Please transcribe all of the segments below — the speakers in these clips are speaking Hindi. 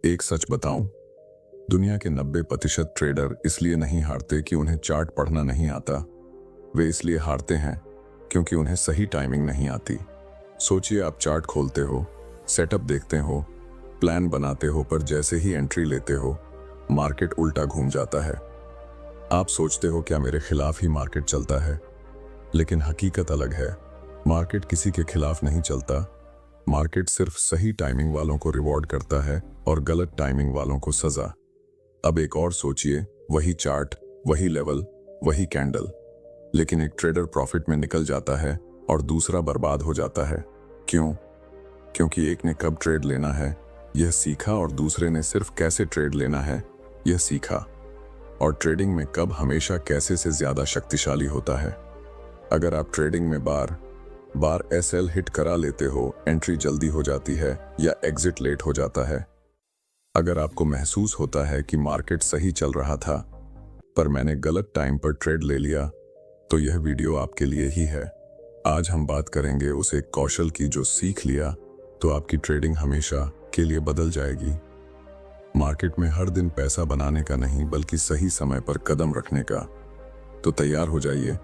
एक सच बताऊं, दुनिया के 90% ट्रेडर इसलिए नहीं हारते कि उन्हें चार्ट पढ़ना नहीं आता। वे इसलिए हारते हैं क्योंकि उन्हें सही टाइमिंग नहीं आती। सोचिए, आप चार्ट खोलते हो, सेटअप देखते हो, प्लान बनाते हो, पर जैसे ही एंट्री लेते हो मार्केट उल्टा घूम जाता है। आप सोचते हो क्या मेरे खिलाफ ही मार्केट चलता है, लेकिन हकीकत अलग है। मार्केट किसी के खिलाफ नहीं चलता। मार्केट सिर्फ सही टाइमिंग वालों को रिवॉर्ड करता है और गलत टाइमिंग वालों को सजा। अब एक और सोचिए, वही चार्ट, वही लेवल, वही कैंडल, लेकिन एक ट्रेडर प्रॉफिट में निकल जाता है और दूसरा बर्बाद हो जाता है। क्यों? क्योंकि एक ने कब ट्रेड लेना है यह सीखा और दूसरे ने सिर्फ कैसे ट्रेड लेना है यह सीखा। और ट्रेडिंग में कब हमेशा कैसे से ज्यादा शक्तिशाली होता है। अगर आप ट्रेडिंग में बार बार एसएल हिट करा लेते हो, एंट्री जल्दी हो जाती है या एग्जिट लेट हो जाता है। अगर आपको महसूस होता है कि मार्केट सही चल रहा था पर मैंने गलत टाइम पर ट्रेड ले लिया, तो यह वीडियो आपके लिए ही है। आज हम बात करेंगे उस एक कौशल की जो सीख लिया तो आपकी ट्रेडिंग हमेशा के लिए बदल जाएगी। मार्केट में हर दिन पैसा बनाने का नहीं, बल्कि सही समय पर कदम रखने का। तो तैयार हो जाइए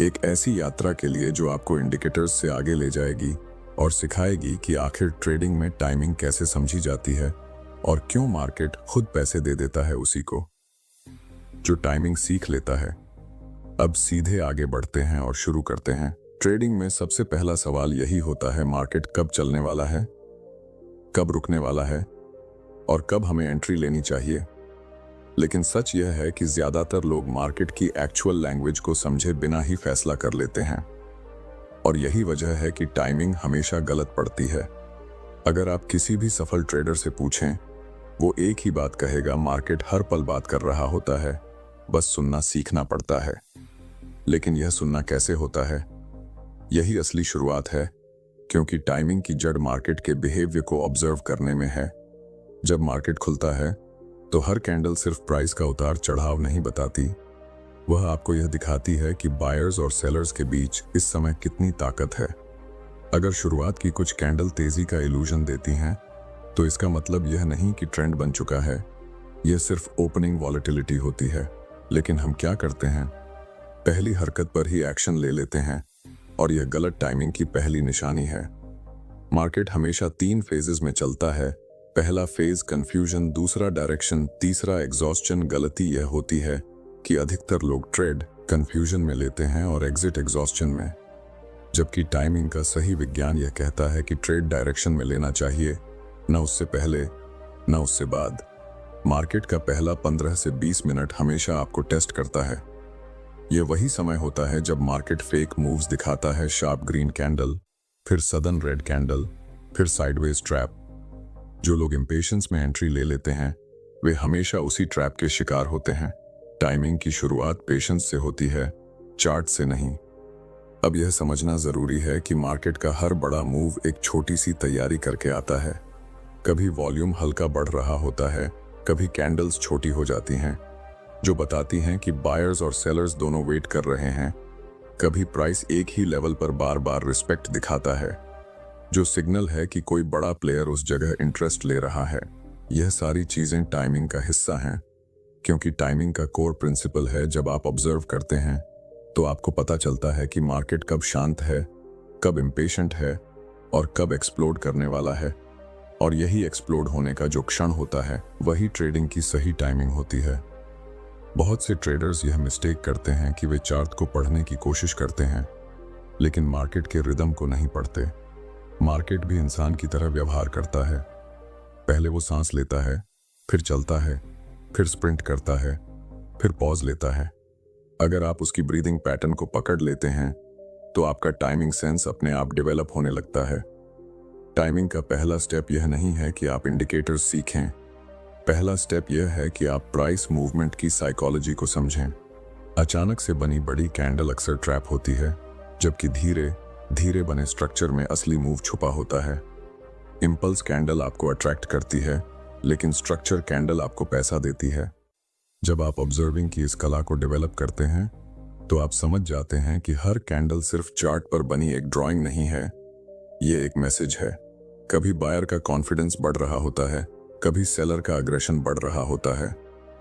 एक ऐसी यात्रा के लिए जो आपको इंडिकेटर्स से आगे ले जाएगी और सिखाएगी कि आखिर ट्रेडिंग में टाइमिंग कैसे समझी जाती है और क्यों मार्केट खुद पैसे दे देता है उसी को जो टाइमिंग सीख लेता है। अब सीधे आगे बढ़ते हैं और शुरू करते हैं। ट्रेडिंग में सबसे पहला सवाल यही होता है, मार्केट कब चलने वाला है, कब रुकने वाला है और कब हमें एंट्री लेनी चाहिए। लेकिन सच यह है कि ज्यादातर लोग मार्केट की एक्चुअल लैंग्वेज को समझे बिना ही फैसला कर लेते हैं और यही वजह है कि टाइमिंग हमेशा गलत पड़ती है। अगर आप किसी भी सफल ट्रेडर से पूछें, वो एक ही बात कहेगा, मार्केट हर पल बात कर रहा होता है, बस सुनना सीखना पड़ता है। लेकिन यह सुनना कैसे होता है, यही असली शुरुआत है, क्योंकि टाइमिंग की जड़ मार्केट के बिहेवियर को ऑब्जर्व करने में है। जब मार्केट खुलता है तो हर कैंडल सिर्फ प्राइस का उतार चढ़ाव नहीं बताती, वह आपको यह दिखाती है कि बायर्स और सेलर्स के बीच इस समय कितनी ताकत है। अगर शुरुआत की कुछ कैंडल तेजी का इल्यूजन देती हैं, तो इसका मतलब यह नहीं कि ट्रेंड बन चुका है, यह सिर्फ ओपनिंग वॉलेटिलिटी होती है। लेकिन हम क्या करते हैं, पहली हरकत पर ही एक्शन ले लेते हैं और यह गलत टाइमिंग की पहली निशानी है। मार्केट हमेशा 3 फेजेस में चलता है। पहला फेज कंफ्यूजन, दूसरा डायरेक्शन, तीसरा एग्जॉस्शन। गलती यह होती है कि अधिकतर लोग ट्रेड कंफ्यूजन में लेते हैं और एग्जिट एग्जॉस्शन में, जबकि टाइमिंग का सही विज्ञान यह कहता है कि ट्रेड डायरेक्शन में लेना चाहिए, न उससे पहले न उससे बाद। मार्केट का पहला 15 से 20 मिनट हमेशा आपको टेस्ट करता है। यह वही समय होता है जब मार्केट फेक मूव्स दिखाता है, शार्प ग्रीन कैंडल, फिर सडन रेड कैंडल, फिर साइडवेज ट्रैप। जो लोग इंपेशेंस में एंट्री ले लेते हैं वे हमेशा उसी ट्रैप के शिकार होते हैं। टाइमिंग की शुरुआत पेशेंस से होती है, चार्ट से नहीं। अब यह समझना जरूरी है कि मार्केट का हर बड़ा मूव एक छोटी सी तैयारी करके आता है। कभी वॉल्यूम हल्का बढ़ रहा होता है, कभी कैंडल्स छोटी हो जाती हैं जो बताती हैं कि बायर्स और सेलर्स दोनों वेट कर रहे हैं। कभी प्राइस एक ही लेवल पर बार बार रिस्पेक्ट दिखाता है, जो सिग्नल है कि कोई बड़ा प्लेयर उस जगह इंटरेस्ट ले रहा है। यह सारी चीजें टाइमिंग का हिस्सा हैं, क्योंकि टाइमिंग का कोर प्रिंसिपल है, जब आप ऑब्जर्व करते हैं तो आपको पता चलता है कि मार्केट कब शांत है, कब इम्पेशेंट है और कब एक्सप्लोड करने वाला है। और यही एक्सप्लोड होने का जो क्षण होता है वही ट्रेडिंग की सही टाइमिंग होती है। बहुत से ट्रेडर्स यह मिस्टेक करते हैं कि वे चार्ट को पढ़ने की कोशिश करते हैं, लेकिन मार्केट के रिदम को नहीं पढ़ते। मार्केट भी इंसान की तरह व्यवहार करता है। पहले वो सांस लेता है, फिर चलता है, फिर स्प्रिंट करता है, फिर पॉज लेता है। अगर आप उसकी ब्रीदिंग पैटर्न को पकड़ लेते हैं तो आपका टाइमिंग सेंस अपने आप डेवलप होने लगता है। टाइमिंग का पहला स्टेप यह नहीं है कि आप इंडिकेटर्स सीखें, पहला स्टेप यह है कि आप प्राइस मूवमेंट की साइकोलॉजी को समझें। अचानक से बनी बड़ी कैंडल अक्सर ट्रैप होती है, जबकि धीरे धीरे बने स्ट्रक्चर में असली मूव छुपा होता है। इंपल्स कैंडल आपको अट्रैक्ट करती है, लेकिन स्ट्रक्चर कैंडल आपको पैसा देती है। जब आप ऑब्जर्विंग की इस कला को डेवलप करते हैं तो आप समझ जाते हैं कि हर कैंडल सिर्फ चार्ट पर बनी एक ड्राइंग नहीं है, ये एक मैसेज है। कभी बायर का कॉन्फिडेंस बढ़ रहा होता है, कभी सेलर का अग्रेशन बढ़ रहा होता है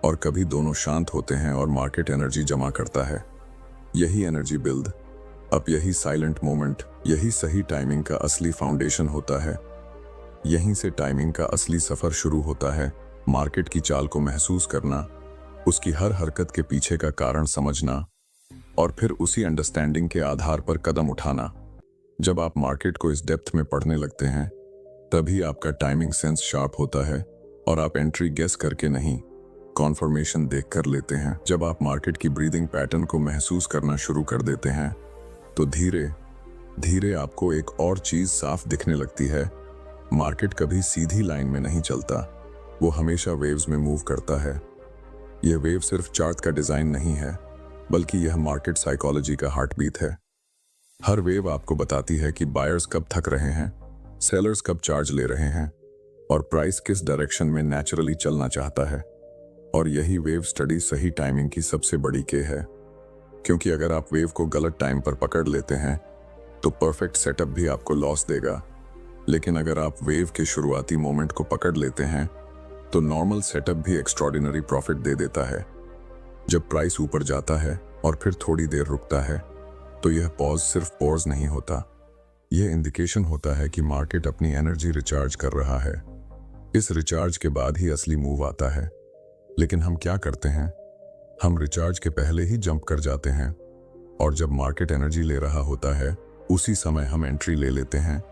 और कभी दोनों शांत होते हैं और मार्केट एनर्जी जमा करता है। यही एनर्जी बिल्ड अब यही साइलेंट मोमेंट, यही सही टाइमिंग का असली फाउंडेशन होता है। यहीं से टाइमिंग का असली सफर शुरू होता है। मार्केट की चाल को महसूस करना, उसकी हर हरकत के पीछे का कारण समझना और फिर उसी अंडरस्टैंडिंग के आधार पर कदम उठाना। जब आप मार्केट को इस डेप्थ में पढ़ने लगते हैं तभी आपका टाइमिंग सेंस शार्प होता है और आप एंट्री गेस करके नहीं, कॉन्फर्मेशन देख कर लेते हैं। जब आप मार्केट की ब्रीदिंग पैटर्न को महसूस करना शुरू कर देते हैं तो धीरे धीरे आपको एक और चीज साफ दिखने लगती है। मार्केट कभी सीधी लाइन में नहीं चलता, वो हमेशा वेव्स में मूव करता है। यह वेव सिर्फ चार्ट का डिजाइन नहीं है, बल्कि यह मार्केट साइकोलॉजी का हार्ट बीट है। हर वेव आपको बताती है कि बायर्स कब थक रहे हैं, सेलर्स कब चार्ज ले रहे हैं और प्राइस किस डायरेक्शन में नेचुरली चलना चाहता है। और यही वेव स्टडी सही टाइमिंग की सबसे बड़ी के है, क्योंकि अगर आप वेव को गलत टाइम पर पकड़ लेते हैं तो परफेक्ट सेटअप भी आपको लॉस देगा। लेकिन अगर आप वेव के शुरुआती मोमेंट को पकड़ लेते हैं तो नॉर्मल सेटअप भी एक्स्ट्रॉर्डिनरी प्रॉफिट दे देता है। जब प्राइस ऊपर जाता है और फिर थोड़ी देर रुकता है तो यह पॉज सिर्फ पॉज नहीं होता, यह इंडिकेशन होता है कि मार्केट अपनी एनर्जी रिचार्ज कर रहा है। इस रिचार्ज के बाद ही असली मूव आता है। लेकिन हम क्या करते हैं, हम रिचार्ज के पहले ही जंप कर जाते हैं और जब मार्केट एनर्जी ले रहा होता है उसी समय हम एंट्री ले लेते हैं,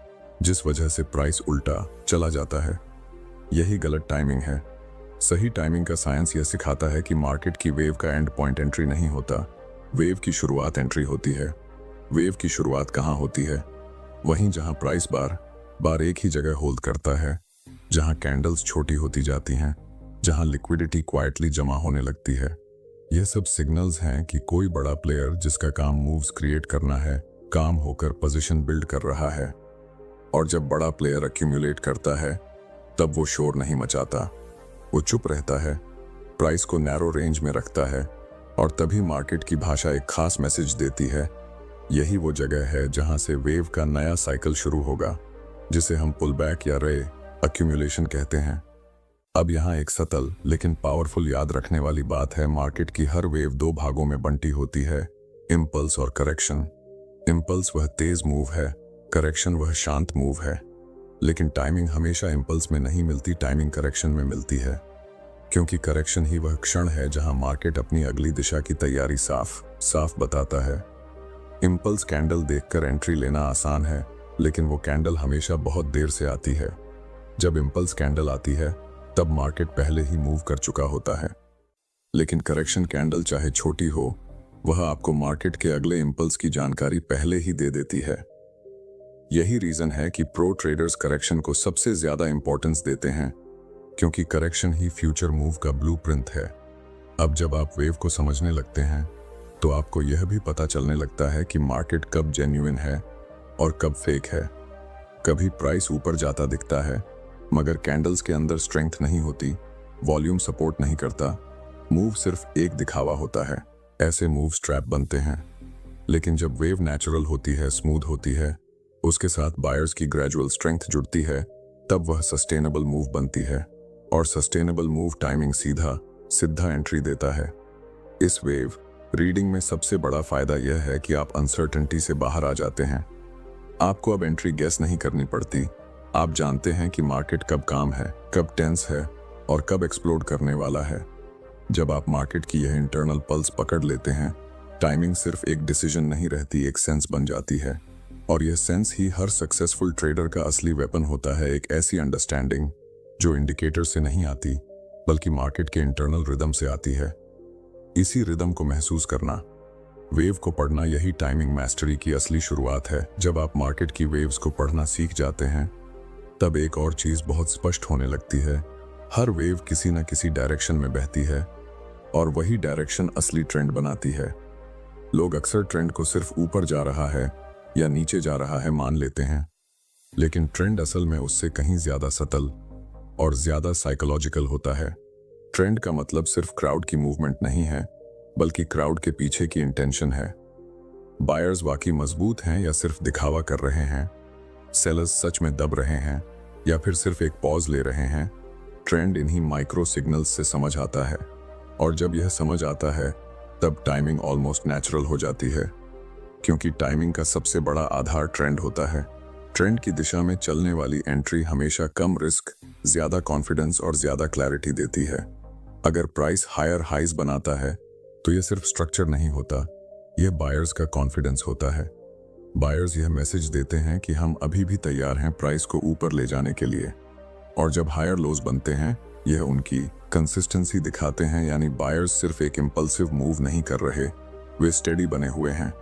जिस वजह से प्राइस उल्टा चला जाता है। यही गलत टाइमिंग है। सही टाइमिंग का साइंस यह सिखाता है कि मार्केट की वेव का एंड पॉइंट एंट्री नहीं होता, वेव की शुरुआत एंट्री होती है। वेव की शुरुआत कहाँ होती है? वहीं जहां प्राइस बार बार एक ही जगह होल्ड करता है, जहां कैंडल्स छोटी होती जाती हैं, जहां लिक्विडिटी क्वाइटली जमा होने लगती है। यह सब सिग्नल्स हैं कि कोई बड़ा प्लेयर जिसका काम मूव्स क्रिएट करना है, काम होकर पोजीशन बिल्ड कर रहा है। और जब बड़ा प्लेयर एक्यूमुलेट करता है तब वो शोर नहीं मचाता, वो चुप रहता है, प्राइस को नैरो रेंज में रखता है और तभी मार्केट की भाषा एक खास मैसेज देती है। यही वो जगह है जहां से वेव का नया साइकिल शुरू होगा, जिसे हम पुल बैक या रे एक्यूमुलेशन कहते हैं। अब यहाँ एक सतल लेकिन पावरफुल याद रखने वाली बात है। मार्केट की हर वेव दो भागों में बंटी होती है, इम्पल्स और करेक्शन। इम्पल्स वह तेज मूव है, करेक्शन वह शांत मूव है। लेकिन टाइमिंग हमेशा इम्पल्स में नहीं मिलती, टाइमिंग करेक्शन में मिलती है, क्योंकि करेक्शन ही वह क्षण है जहां मार्केट अपनी अगली दिशा की तैयारी साफ साफ बताता है। इम्पल्स कैंडल देखकर एंट्री लेना आसान है, लेकिन वो कैंडल हमेशा बहुत देर से आती है। जब इम्पल्स कैंडल आती है तब मार्केट पहले ही मूव कर चुका होता है। लेकिन करेक्शन कैंडल चाहे छोटी हो, वह आपको मार्केट के अगले इम्पल्स की जानकारी पहले ही दे देती है। यही रीजन है कि प्रो ट्रेडर्स करेक्शन को सबसे ज्यादा इंपॉर्टेंस देते हैं, क्योंकि करेक्शन ही फ्यूचर मूव का ब्लूप्रिंट है। अब जब आप वेव को समझने लगते हैं तो आपको यह भी पता चलने लगता है कि मार्केट कब जेन्युइन है और कब फेक है। कभी प्राइस ऊपर जाता दिखता है मगर कैंडल्स के अंदर स्ट्रेंथ नहीं होती, वॉल्यूम सपोर्ट नहीं करता, मूव सिर्फ एक दिखावा होता है। ऐसे मूव्स ट्रैप बनते हैं। लेकिन जब वेव नेचुरल होती है, स्मूथ होती है, उसके साथ बायर्स की ग्रेजुअल स्ट्रेंथ जुड़ती है, तब वह सस्टेनेबल मूव बनती है। और सस्टेनेबल मूव टाइमिंग सीधा एंट्री देता है। इस वेव रीडिंग में सबसे बड़ा फायदा यह है कि आप अनसर्टेनिटी से बाहर आ जाते हैं। आपको अब एंट्री गेस नहीं करनी पड़ती। आप जानते हैं कि मार्केट कब काम है, कब टेंस है और कब एक्सप्लोड करने वाला है। जब आप मार्केट की यह इंटरनल पल्स पकड़ लेते हैं, टाइमिंग सिर्फ एक डिसीजन नहीं रहती, एक सेंस बन जाती है। और यह सेंस ही हर सक्सेसफुल ट्रेडर का असली वेपन होता है। एक ऐसी अंडरस्टैंडिंग जो इंडिकेटर से नहीं आती, बल्कि मार्केट के इंटरनल रिदम से आती है। इसी रिदम को महसूस करना, वेव को पढ़ना, यही टाइमिंग मास्टरी की असली शुरुआत है। जब आप मार्केट की वेव्स को पढ़ना सीख जाते हैं तब एक और चीज बहुत स्पष्ट होने लगती है। हर वेव किसी न किसी डायरेक्शन में बहती है और वही डायरेक्शन असली ट्रेंड बनाती है। लोग अक्सर ट्रेंड को सिर्फ ऊपर जा रहा है या नीचे जा रहा है मान लेते हैं, लेकिन ट्रेंड असल में उससे कहीं ज्यादा सतल और ज्यादा साइकोलॉजिकल होता है। ट्रेंड का मतलब सिर्फ क्राउड की मूवमेंट नहीं है, बल्कि क्राउड के पीछे की इंटेंशन है। बायर्स वाकई मजबूत हैं या सिर्फ दिखावा कर रहे हैं, सेलर्स सच में दब रहे हैं या फिर सिर्फ एक पॉज ले रहे हैं। ट्रेंड इन्हीं माइक्रो सिग्नल्स से समझ आता है, और जब यह समझ आता है तब टाइमिंग ऑलमोस्ट नेचुरल हो जाती है, क्योंकि टाइमिंग का सबसे बड़ा आधार ट्रेंड होता है। ट्रेंड की दिशा में चलने वाली एंट्री हमेशा कम रिस्क, ज्यादा कॉन्फिडेंस और ज्यादा क्लैरिटी देती है। अगर प्राइस हायर हाइज बनाता है तो यह सिर्फ स्ट्रक्चर नहीं होता, यह बायर्स का कॉन्फिडेंस होता है। बायर्स यह मैसेज देते हैं कि हम अभी भी तैयार हैं प्राइस को ऊपर ले जाने के लिए, और जब हायर लोज बनते हैं यह उनकी कंसिस्टेंसी दिखाते हैं, यानी बायर्स सिर्फ एक इंपल्सिव मूव नहीं कर रहे, वे स्टेडी बने हुए हैं।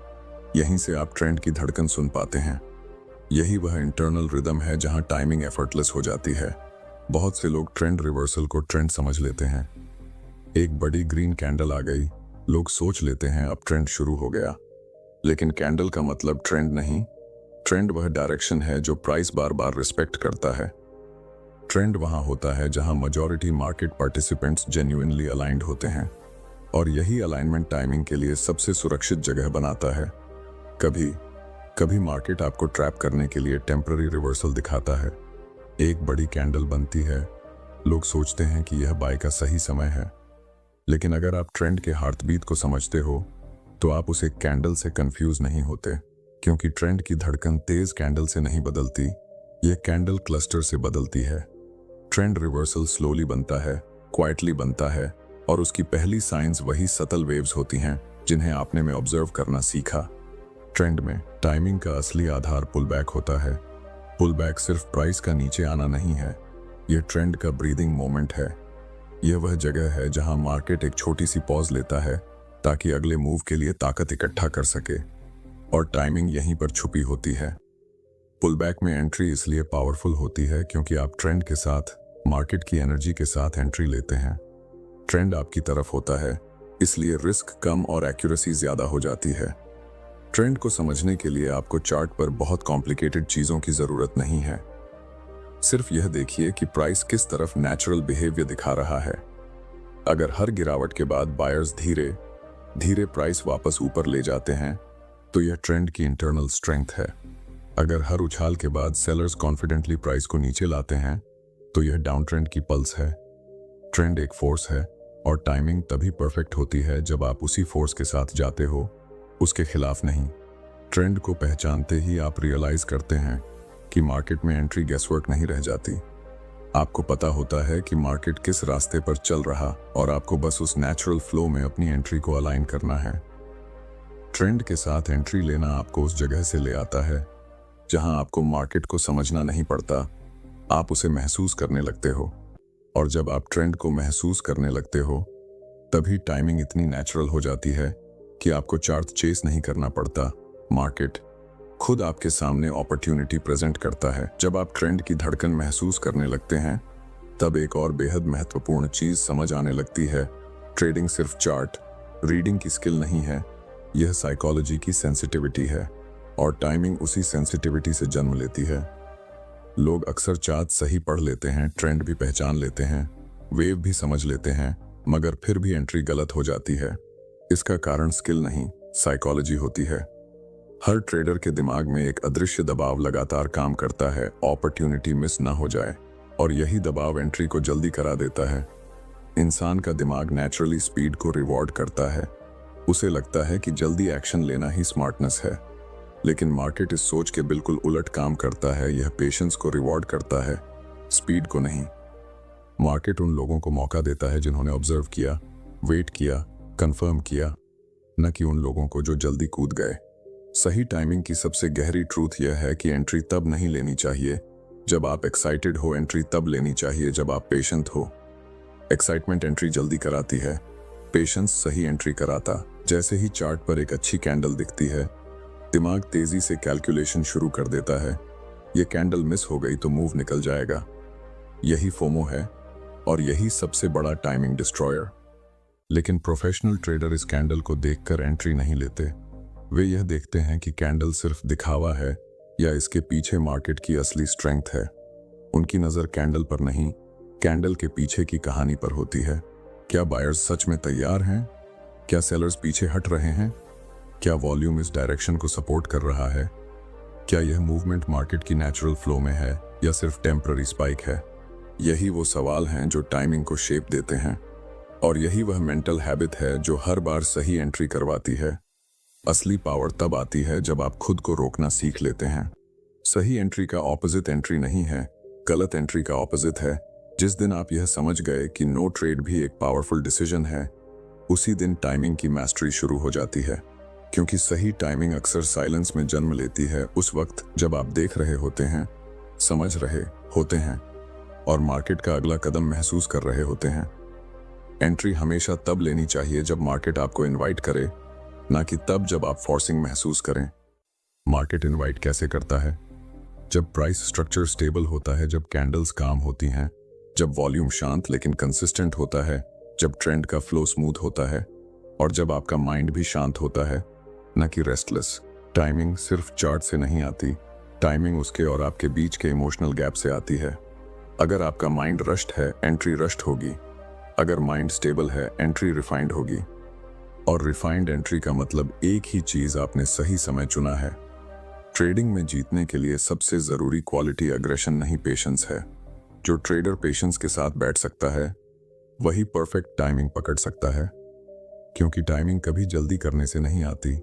यहीं से आप ट्रेंड की धड़कन सुन पाते हैं। यही वह इंटरनल रिदम है जहां टाइमिंग एफर्टलेस हो जाती है। बहुत से लोग ट्रेंड रिवर्सल को ट्रेंड समझ लेते हैं। एक बड़ी ग्रीन कैंडल आ गई, लोग सोच लेते हैं अब ट्रेंड शुरू हो गया, लेकिन कैंडल का मतलब ट्रेंड नहीं। ट्रेंड वह डायरेक्शन है जो प्राइस बार बार रिस्पेक्ट करता है। ट्रेंड वहां होता है जहां majority market participants genuinely aligned होते हैं, और यही अलाइनमेंट टाइमिंग के लिए सबसे सुरक्षित जगह बनाता है। कभी कभी मार्केट आपको ट्रैप करने के लिए टेम्पररी रिवर्सल दिखाता है। एक बड़ी कैंडल बनती है, लोग सोचते हैं कि यह बाय का सही समय है, लेकिन अगर आप ट्रेंड के हार्टबीट को समझते हो तो आप उसे कैंडल से कंफ्यूज नहीं होते, क्योंकि ट्रेंड की धड़कन तेज कैंडल से नहीं बदलती, यह कैंडल क्लस्टर से बदलती है। ट्रेंड रिवर्सल स्लोली बनता है, क्वाइटली बनता है, और उसकी पहली साइंस वही सटल वेव्स होती हैं जिन्हें आपने में ऑब्जर्व करना सीखा। ट्रेंड में टाइमिंग का असली आधार पुल बैक होता है। पुल बैक सिर्फ प्राइस का नीचे आना नहीं है, यह ट्रेंड का ब्रीदिंग मोमेंट है। यह वह जगह है जहां मार्केट एक छोटी सी पॉज लेता है ताकि अगले मूव के लिए ताकत इकट्ठा कर सके, और टाइमिंग यहीं पर छुपी होती है। पुल बैक में एंट्री इसलिए पावरफुल होती है क्योंकि आप ट्रेंड के साथ, मार्केट की एनर्जी के साथ एंट्री लेते हैं। ट्रेंड आपकी तरफ होता है, इसलिए रिस्क कम और एक्यूरेसी ज्यादा हो जाती है। ट्रेंड को समझने के लिए आपको चार्ट पर बहुत कॉम्प्लिकेटेड चीजों की जरूरत नहीं है। सिर्फ यह देखिए कि प्राइस किस तरफ नेचुरल बिहेवियर दिखा रहा है। अगर हर गिरावट के बाद बायर्स धीरे धीरे प्राइस वापस ऊपर ले जाते हैं तो यह ट्रेंड की इंटरनल स्ट्रेंथ है। अगर हर उछाल के बाद सेलर्स कॉन्फिडेंटली प्राइस को नीचे लाते हैं तो यह डाउन ट्रेंड की पल्स है। ट्रेंड एक फोर्स है, और टाइमिंग तभी परफेक्ट होती है जब आप उसी फोर्स के साथ जाते हो, उसके खिलाफ नहीं। ट्रेंड को पहचानते ही आप रियलाइज करते हैं कि मार्केट में एंट्री गैसवर्क नहीं रह जाती। आपको पता होता है कि मार्केट किस रास्ते पर चल रहा, और आपको बस उस नेचुरल फ्लो में अपनी एंट्री को अलाइन करना है। ट्रेंड के साथ एंट्री लेना आपको उस जगह से ले आता है जहां आपको मार्केट को समझना नहीं पड़ता, आप उसे महसूस करने लगते हो। और जब आप ट्रेंड को महसूस करने लगते हो तभी टाइमिंग इतनी नेचुरल हो जाती है कि आपको चार्ट चेस नहीं करना पड़ता, मार्केट खुद आपके सामने अपॉर्चुनिटी प्रेजेंट करता है। जब आप ट्रेंड की धड़कन महसूस करने लगते हैं तब एक और बेहद महत्वपूर्ण चीज समझ आने लगती है। ट्रेडिंग सिर्फ चार्ट रीडिंग की स्किल नहीं है, यह साइकोलॉजी की सेंसिटिविटी है, और टाइमिंग उसी सेंसिटिविटी से जन्म लेती है। लोग अक्सर चार्ट सही पढ़ लेते हैं, ट्रेंड भी पहचान लेते हैं, वेव भी समझ लेते हैं, मगर फिर भी एंट्री गलत हो जाती है। इसका कारण स्किल नहीं, साइकोलॉजी होती है। हर ट्रेडर के दिमाग में एक अदृश्य दबाव लगातार काम करता है, अपॉर्चुनिटी मिस ना हो जाए, और यही दबाव एंट्री को जल्दी करा देता है। इंसान का दिमाग नेचुरली स्पीड को रिवॉर्ड करता है। उसे लगता है कि जल्दी एक्शन लेना ही स्मार्टनेस है, लेकिन मार्केट इस सोच के बिल्कुल उलट काम करता है। यह पेशेंस को रिवॉर्ड करता है, स्पीड को नहीं। मार्केट उन लोगों को मौका देता है जिन्होंने ऑब्जर्व किया, वेट किया, कंफर्म किया, न कि उन लोगों को जो जल्दी कूद गए। सही टाइमिंग की सबसे गहरी ट्रूथ यह है कि एंट्री तब नहीं लेनी चाहिए जब आप एक्साइटेड हो, एंट्री तब लेनी चाहिए जब आप पेशेंट हो। एक्साइटमेंट एंट्री जल्दी कराती है, पेशेंस सही एंट्री कराता। जैसे ही चार्ट पर एक अच्छी कैंडल दिखती है, दिमाग तेजी से कैलकुलेशन शुरू कर देता है, ये कैंडल मिस हो गई तो मूव निकल जाएगा। यही फोमो है, और यही सबसे बड़ा टाइमिंग डिस्ट्रॉयर। लेकिन प्रोफेशनल ट्रेडर इस कैंडल को देखकर एंट्री नहीं लेते। वे यह देखते हैं कि कैंडल सिर्फ दिखावा है या इसके पीछे मार्केट की असली स्ट्रेंथ है। उनकी नज़र कैंडल पर नहीं, कैंडल के पीछे की कहानी पर होती है। क्या बायर्स सच में तैयार हैं? क्या सेलर्स पीछे हट रहे हैं? क्या वॉल्यूम इस डायरेक्शन को सपोर्ट कर रहा है? क्या यह मूवमेंट मार्केट की नेचुरल फ्लो में है या सिर्फ टेम्पररी स्पाइक है? यही वो सवाल हैं जो टाइमिंग को शेप देते हैं, और यही वह मेंटल हैबिट है जो हर बार सही एंट्री करवाती है। असली पावर तब आती है जब आप खुद को रोकना सीख लेते हैं। सही एंट्री का ऑपोजिट एंट्री नहीं है, गलत एंट्री का ऑपोजिट है। जिस दिन आप यह समझ गए कि नो ट्रेड भी एक पावरफुल डिसीजन है, उसी दिन टाइमिंग की मास्टरी शुरू हो जाती है। क्योंकि सही टाइमिंग अक्सर साइलेंस में जन्म लेती है, उस वक्त जब आप देख रहे होते हैं, समझ रहे होते हैं और मार्केट का अगला कदम महसूस कर रहे होते हैं। एंट्री हमेशा तब लेनी चाहिए जब मार्केट आपको इनवाइट करे, ना कि तब जब आप फोर्सिंग महसूस करें। मार्केट इनवाइट कैसे करता है? जब प्राइस स्ट्रक्चर स्टेबल होता है, जब कैंडल्स काम होती हैं, जब वॉल्यूम शांत लेकिन कंसिस्टेंट होता है, जब ट्रेंड का फ्लो स्मूथ होता है और जब आपका माइंड भी शांत होता है, न कि रेस्टलेस। टाइमिंग सिर्फ चार्ट से नहीं आती, टाइमिंग उसके और आपके बीच के इमोशनल गैप से आती है। अगर आपका माइंड रश्ड है, एंट्री रश्ड होगी। अगर माइंड स्टेबल है, एंट्री रिफाइंड होगी। और रिफाइंड एंट्री का मतलब एक ही चीज, आपने सही समय चुना है। ट्रेडिंग में जीतने के लिए सबसे जरूरी क्वालिटी अग्रेशन नहीं, पेशेंस है। जो ट्रेडर पेशेंस के साथ बैठ सकता है, वही परफेक्ट टाइमिंग पकड़ सकता है। क्योंकि टाइमिंग कभी जल्दी करने से नहीं आती,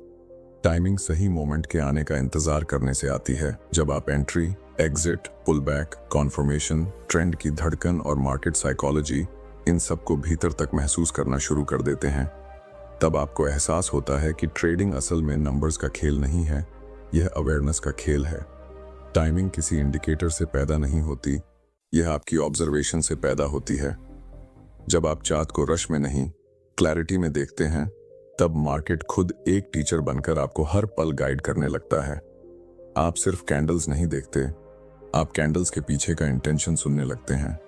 टाइमिंग सही मोमेंट के आने का इंतजार करने से आती है। जब आप entry, exit, pull back, confirmation, trend की धड़कन और मार्केट साइकोलॉजी, इन सब को भीतर तक महसूस करना शुरू कर देते हैं, तब आपको एहसास होता है कि ट्रेडिंग असल में नंबर्स का खेल नहीं है, यह अवेयरनेस का खेल है। टाइमिंग किसी इंडिकेटर से पैदा नहीं होती, यह आपकी ऑब्जर्वेशन से पैदा होती है। जब आप चार्ट को रश में नहीं, क्लैरिटी में देखते हैं, तब मार्केट खुद एक टीचर बनकर आपको हर पल गाइड करने लगता है। आप सिर्फ कैंडल्स नहीं देखते, आप कैंडल्स के पीछे का इंटेंशन सुनने लगते हैं।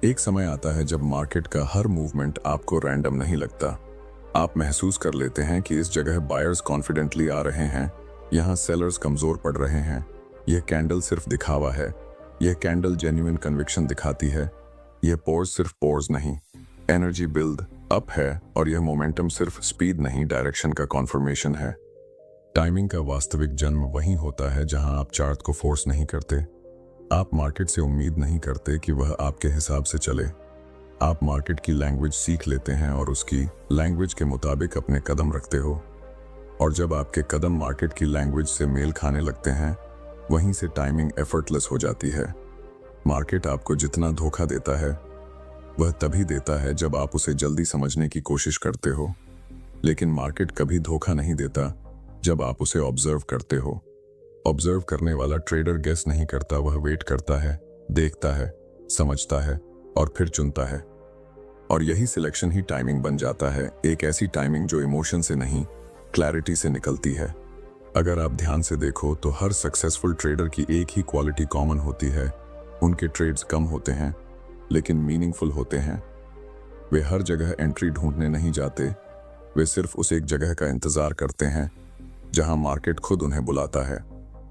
एक समय आता है जब मार्केट का हर मूवमेंट आपको रैंडम नहीं लगता। आप महसूस कर लेते हैं कि इस जगह बायर्स कॉन्फिडेंटली आ रहे हैं, यहाँ सेलर्स कमजोर पड़ रहे हैं। यह कैंडल सिर्फ दिखावा है, यह कैंडल जेन्युइन कन्विक्शन दिखाती है। यह पोर्स सिर्फ पोर्स नहीं, एनर्जी बिल्ड अप है, और यह मोमेंटम सिर्फ स्पीड नहीं, डायरेक्शन का कॉन्फर्मेशन है। टाइमिंग का वास्तविक जन्म वहीं होता है जहां आप चार्ट को फोर्स नहीं करते। आप मार्केट से उम्मीद नहीं करते कि वह आपके हिसाब से चले। आप मार्केट की लैंग्वेज सीख लेते हैं और उसकी लैंग्वेज के मुताबिक अपने कदम रखते हो। और जब आपके कदम मार्केट की लैंग्वेज से मेल खाने लगते हैं, वहीं से टाइमिंग एफर्टलेस हो जाती है। मार्केट आपको जितना धोखा देता है, वह तभी देता है जब आप उसे जल्दी समझने की कोशिश करते हो। लेकिन मार्केट कभी धोखा नहीं देता जब आप उसे ऑब्जर्व करते हो। ऑब्जर्व करने वाला ट्रेडर गेस नहीं करता, वह वेट करता है, देखता है, समझता है और फिर चुनता है। और यही सिलेक्शन ही टाइमिंग बन जाता है, एक ऐसी टाइमिंग जो इमोशन से नहीं, क्लैरिटी से निकलती है। अगर आप ध्यान से देखो तो हर सक्सेसफुल ट्रेडर की एक ही क्वालिटी कॉमन होती है। उनके ट्रेड्स कम होते हैं लेकिन मीनिंगफुल होते हैं। वे हर जगह एंट्री ढूंढने नहीं जाते, वे सिर्फ उस एक जगह का इंतजार करते हैं जहां मार्केट खुद उन्हें बुलाता है,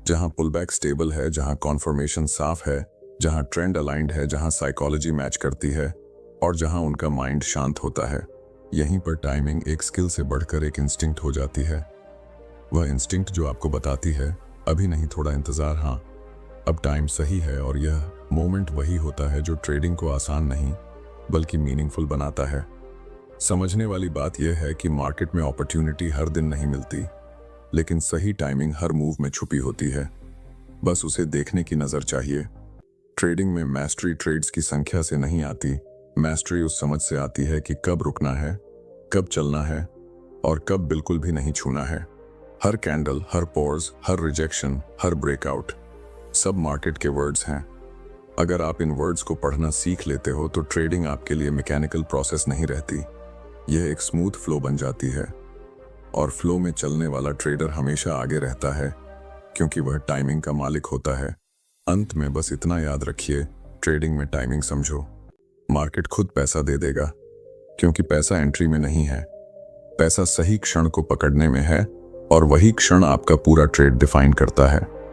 जहां पुलबैक स्टेबल है, जहां कॉन्फर्मेशन साफ है, जहां ट्रेंड अलाइंड है, जहां साइकोलॉजी मैच करती है और जहां उनका माइंड शांत होता है। यहीं पर टाइमिंग एक स्किल से बढ़कर एक इंस्टिंक्ट हो जाती है। वह इंस्टिंक्ट जो आपको बताती है, अभी नहीं, थोड़ा इंतजार, हाँ अब टाइम सही है। और यह मोमेंट वही होता है जो ट्रेडिंग को आसान नहीं बल्कि मीनिंगफुल बनाता है। समझने वाली बात यह है कि मार्केट में अपॉर्चुनिटी हर दिन नहीं मिलती, लेकिन सही टाइमिंग हर मूव में छुपी होती है। बस उसे देखने की नजर चाहिए। ट्रेडिंग में मैस्ट्री ट्रेड्स की संख्या से नहीं आती, मैस्ट्री उस समझ से आती है कि कब रुकना है, कब चलना है और कब बिल्कुल भी नहीं छूना है। हर कैंडल, हर पॉज, हर रिजेक्शन, हर ब्रेकआउट, सब मार्केट के वर्ड्स हैं। अगर आप इन वर्ड्स को पढ़ना सीख लेते हो तो ट्रेडिंग आपके लिए मैकेनिकल प्रोसेस नहीं रहती, यह एक स्मूथ फ्लो बन जाती है। और फ्लो में चलने वाला ट्रेडर हमेशा आगे रहता है क्योंकि वह टाइमिंग का मालिक होता है। अंत में बस इतना याद रखिए, ट्रेडिंग में टाइमिंग समझो। मार्केट खुद पैसा दे देगा, क्योंकि पैसा एंट्री में नहीं है, पैसा सही क्षण को पकड़ने में है, और वही क्षण आपका पूरा ट्रेड डिफाइन करता है।